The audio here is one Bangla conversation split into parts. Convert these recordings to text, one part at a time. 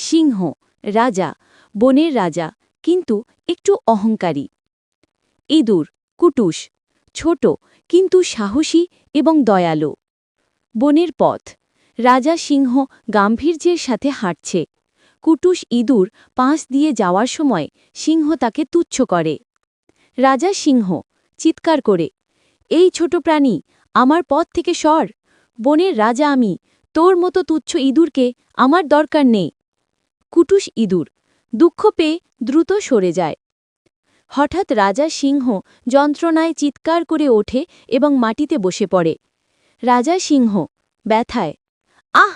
সিংহ রাজা, বনের রাজা, কিন্তু একটু অহংকারী। ইঁদুর কুটুস, ছোট কিন্তু সাহসী এবং দয়ালু। বনের পথ, রাজা সিংহ গাম্ভীর্যের সাথে হাঁটছে। কুটুস ইঁদুর পাশ দিয়ে যাওয়ার সময় সিংহ তাকে তুচ্ছ করে। রাজা সিংহ চিৎকার করে, এই ছোট প্রাণী, আমার পথ থেকে সর। বনের রাজা আমি, তোর মতো তুচ্ছ ইঁদুরকে আমার দরকার নেই। কুটুস ইঁদুর দুঃখ পেয়ে দ্রুত সরে যায়। হঠাৎ রাজা সিংহ যন্ত্রণায় চিৎকার করে ওঠে এবং মাটিতে বসে পড়ে। রাজা সিংহ ব্যথায়, আহ,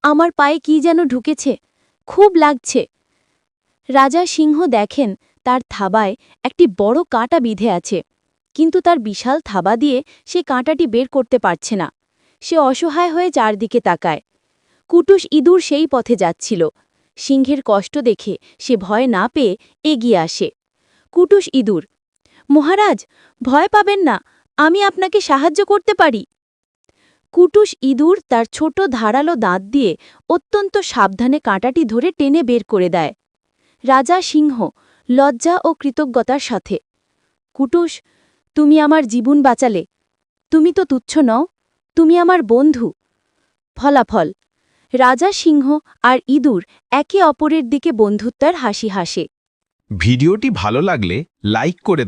আমার পায়ে কি যেন ঢুকেছে, খুব লাগছে। রাজা সিংহ দেখেন তার থাবায় একটি বড় কাঁটা বিঁধে আছে, কিন্তু তার বিশাল থাবা দিয়ে সে কাঁটাটি বের করতে পারছে না। সে অসহায় হয়ে চারদিকে তাকায়। কুটুস ইঁদুর সেই পথে যাচ্ছিল। সিংহের কষ্ট দেখে সে ভয় না পেয়ে এগিয়ে আসে। কুটুস ইঁদুর, মহারাজ, ভয় পাবেন না, আমি আপনাকে সাহায্য করতে পারি। কুটুস ইঁদুর তার ছোট ধারালো দাঁত দিয়ে অত্যন্ত সাবধানে কাঁটাটি ধরে টেনে বের করে দেয়। রাজা সিংহ লজ্জা ও কৃতজ্ঞতার সাথে, কুটুস, তুমি আমার জীবন বাঁচালে। তুমি তো তুচ্ছ নও, তুমি আমার বন্ধু। ফলাফল, রাজা সিংহ আর ইঁদুর একে অপরের দিকে বন্ধুত্বের হাসি হাসে। ভিডিওটি ভালো লাগলে লাইক করে